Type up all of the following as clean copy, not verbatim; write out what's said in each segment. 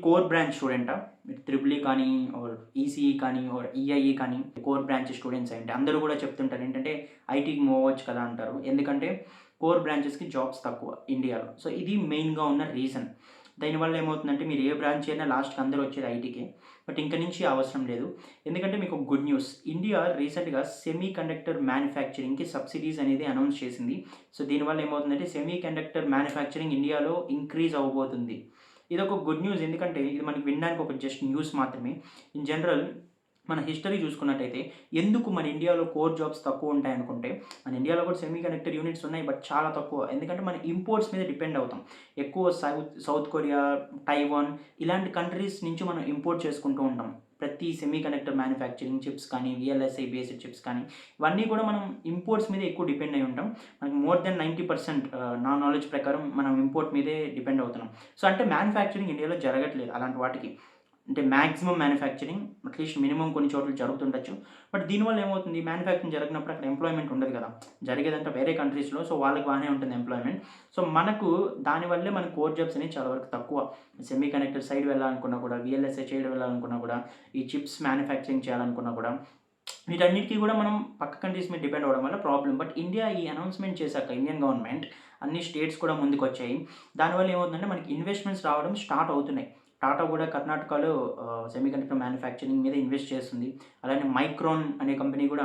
Core branch స్టూడెంటా? మీరు triple E కానీ are ECE కానీ ఆర్ ఈఐఈ కానీ కోర్ బ్రాంచ్ స్టూడెంట్స్ ఏంటి అందరూ కూడా చెప్తుంటారు ఏంటంటే ఐటీకి మూవ్ అవ్వచ్చు కదా అంటారు. ఎందుకంటే కోర్ బ్రాంచెస్‌కి జాబ్స్ తక్కువ ఇండియాలో. సో, ఇది మెయిన్‌గా ఉన్న రీజన్. దానివల్ల ఏమవుతుందంటే మీరు ఏ బ్రాంచ్ అయినా లాస్ట్‌కి అందరూ వచ్చేది ఐటీకే. బట్ ఇంక నుంచి అవసరం లేదు. ఎందుకంటే మీకు ఒక గుడ్ న్యూస్. ఇండియా రీసెంట్‌గా సెమీకండక్టర్ మ్యానుఫ్యాక్చరింగ్‌కి సబ్సిడీస్ అనేది అనౌన్స్ చేసింది. సో, దీనివల్ల ఏమవుతుందంటే సెమీకండక్టర్ మ్యానుఫ్యాక్చరింగ్ ఇండియాలో ఇంక్రీజ్ అవ్వబోతుంది. ఇదొక గుడ్ న్యూస్. ఎందుకంటే ఇది మనకి వినడానికి ఒక జస్ట్ న్యూస్ మాత్రమే. ఇన్ జనరల్ మన హిస్టరీ చూసుకున్నట్టయితే ఎందుకు మన ఇండియాలో కోర్ జాబ్స్ తక్కువ ఉంటాయనుకుంటే, మన ఇండియాలో కూడా సెమీకండక్టర్ యూనిట్స్ ఉన్నాయి. బట్ చాలా తక్కువ. ఎందుకంటే మన ఇంపోర్ట్స్ మీద డిపెండ్ అవుతాం. ఎక్కువ సౌత్ కొరియా, తైవాన్ ఇలాంటి కంట్రీస్ నుంచి మనం ఇంపోర్ట్ చేసుకుంటూ ఉంటాం. ప్రతి సెమీకండక్టర్ మ్యానుఫ్యాక్చరింగ్ చిప్స్ కానీ, వీఎల్ఎస్ఐ బేస్డ్ చిప్స్ కానీ, ఇవన్నీ కూడా మనం ఇంపోర్ట్స్ మీద ఎక్కువ డిపెండ్ అయి ఉంటాం. మనకి మోర్ దెన్ 90% నా నాలెడ్జ్ ప్రకారం మనం ఇంపోర్ట్ మీదే డిపెండ్ అవుతున్నాం. సో, అంటే మ్యానుఫ్యాక్చరింగ్ ఇండియాలో జరగట్లేదు అలాంటి వాటికి. అంటే మాక్సిమం మ్యానుఫ్యాక్చరింగ్ అట్‌లీస్ట్ మినిమమ్ కొన్ని చోట్ల జరుగుతుండొచ్చు. బట్ దీనివల్ల ఏమవుతుంది మ్యానుఫ్యాక్చరింగ్ జరగనప్పుడు అక్కడ ఎంప్లాయ్‌మెంట్ ఉండదు కదా! జరిగేదంతా వేరే కంట్రీస్‌లో. సో, వాళ్ళకి బానే ఉంటుంది ఎంప్లాయ్‌మెంట్. సో, మనకు దానివల్లే మన కోర్ జాబ్స్ అనేవి చాలా వరకు తక్కువ. సెమీకండక్టర్ సైడ్ వెళ్ళాలనుకున్నా కూడా, వీఎల్ఎస్ఐ సైడ్ వెళ్ళాలనుకున్నా కూడా, ఈ చిప్స్ మ్యానుఫ్యాక్చరింగ్ చేయాలనుకున్నా కూడా, వీటన్నిటికి కూడా మనం పక్క కంట్రీస్ మీద డిపెండ్ అవ్వడం వల్ల ప్రాబ్లమ్. బట్ ఇండియా ఈ అనౌన్స్‌మెంట్ చేశాక ఇండియన్ గవర్నమెంట్ అన్ని స్టేట్స్ కూడా ముందుకొచ్చాయి. దానివల్ల ఏమవుతుందంటే మనకి ఇన్వెస్ట్‌మెంట్స్ రావడం స్టార్ట్ అవుతున్నాయి. టాటా కూడా కర్ణాటకలో సెమీకండక్టర్ మ్యానుఫ్యాక్చరింగ్ మీద ఇన్వెస్ట్ చేస్తుంది. అలానే మైక్రాన్ అనే కంపెనీ కూడా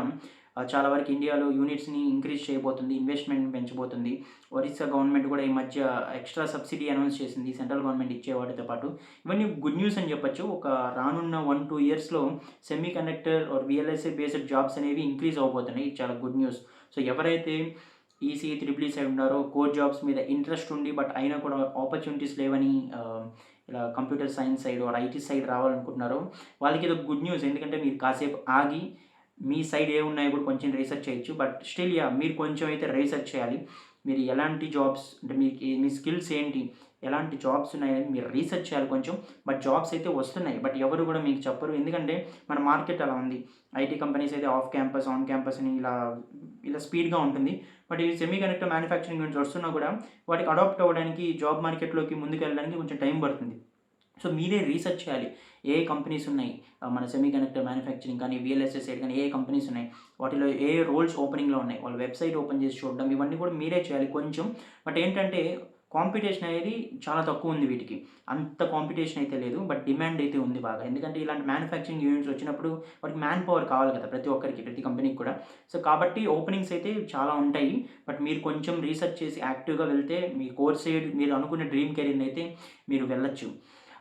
చాలా వరకు ఇండియాలో యూనిట్స్‌ని ఇంక్రీజ్ చేయబోతుంది. ఇన్వెస్ట్‌మెంట్‌ని పెంచబోతుంది. ఒరిస్సా గవర్నమెంట్ కూడా ఈ మధ్య ఎక్స్‌ట్రా సబ్సిడీ అనౌన్స్ చేసింది. సెంట్రల్ గవర్నమెంట్ ఇచ్చే వాటితో పాటు. ఇవన్నీ గుడ్ న్యూస్ అని చెప్పొచ్చు. ఒక రానున్న 1, 2 ఇయర్స్‌లో semiconductor or VLSI based jobs అనేవి ఇంక్రీజ్ అవ్వబోతున్నాయి. ఇది చాలా గుడ్ న్యూస్. సో, ఎవరైతే ఈసీఈ, త్రిబుల్ ఈ సైడ్ ఉన్నారో కోర్ జాబ్స్ మీద ఇంట్రెస్ట్ ఉండి బట్ అయినా కూడా ఆపర్చునిటీస్ లేవని ఇలా computer science side or IT side రావాలనుకుంటున్నారో వాళ్ళకి ఇది గుడ్ న్యూస్. ఎందుకంటే మీరు కాసేపు ఆగి మీ సైడ్ ఏమున్నాయో కూడా కొంచెం రీసెర్చ్ చేయొచ్చు. బట్ స్టిల్ మీరు కొంచెం అయితే రీసెర్చ్ చేయాలి. మీరు ఎలాంటి జాబ్స్ అంటే మీ స్కిల్స్ ఏంటి? ఎలాంటి జాబ్స్ ఉన్నాయని మీరు రీసెర్చ్ చేయాలి కొంచెం. బట్ జాబ్స్ అయితే వస్తున్నాయి. బట్ ఎవరు కూడా మీకు చెప్పరు. ఎందుకంటే మన మార్కెట్ అలా ఉంది. ఐటీ కంపెనీస్ అయితే ఆఫ్ క్యాంపస్, ఆన్ క్యాంపస్ అని ఇలా స్పీడ్‌గా ఉంటుంది. బట్ ఈ సెమీకండక్టర్ మ్యానుఫ్యాక్చరింగ్ నుంచి వస్తున్నా కూడా వాటికి అడాప్ట్ అవ్వడానికి జాబ్ మార్కెట్‌లోకి ముందుకెళ్ళడానికి కొంచెం టైం పడుతుంది. సో, మీరే రీసెర్చ్ చేయాలి. ఏ కంపెనీస్ ఉన్నాయి. మన సెమీకండక్టర్ మ్యానుఫ్యాక్చరింగ్ కానీ, వీఎల్ఎస్ఐ సైడ్ కానీ ఏ కంపెనీస్ ఉన్నాయి. వాటిలో ఏ రోల్స్ ఓపెనింగ్‌లో ఉన్నాయి. వాళ్ళ వెబ్‌సైట్ ఓపెన్ చేసి చూడడం ఇవన్నీ కూడా మీరే చేయాలి కొంచెం. బట్ ఏంటంటే కాంపిటీషన్ అనేది చాలా తక్కువ ఉంది వీటికి. అంత కాంపిటీషన్ అయితే లేదు. బట్ డిమాండ్ అయితే ఉంది బాగా. ఎందుకంటే ఇలాంటి మ్యానుఫ్యాక్చరింగ్ యూనిట్స్ వచ్చినప్పుడు వాటికి మ్యాన్ పవర్ కావాలి కదా! ప్రతి ఒక్కరికి, ప్రతి కంపెనీకి కూడా. సో, కాబట్టి ఓపెనింగ్స్ అయితే చాలా ఉంటాయి. బట్ మీరు కొంచెం రీసెర్చ్ చేసి యాక్టివ్‌గా వెళ్తే మీ కోర్ సైడ్ మీరు అనుకున్న డ్రీమ్ కెరీర్‌ని అయితే మీరు వెళ్ళొచ్చు.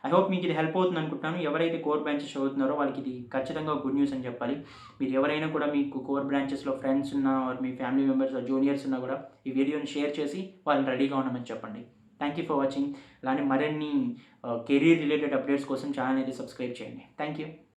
ఐ హోప్ మీకు ఇది హెల్ప్ అవుతుంది అనుకుంటున్నాను. ఎవరైతే కోర్ బ్రాంచెస్ చదువుతున్నారో వాళ్ళకి ఇది ఖచ్చితంగా గుడ్ న్యూస్ అని చెప్పాలి. మీరు ఎవరైనా కూడా మీకు కోర్ బ్రాంచెస్‌లో ఫ్రెండ్స్ ఉన్నా ఆర్ మీ ఫ్యామిలీ మెంబర్స్ ఆర్ జూనియర్స్ ఉన్నా కూడా ఈ వీడియోని షేర్ చేసి వాళ్ళని రెడీగా ఉండమని చెప్పండి. Thank you for watching. అలానే మరిన్ని కెరీర్ రిలేటెడ్ అప్డేట్స్ కోసం ఛానల్ అయితే సబ్స్క్రైబ్ చేయండి. Thank you.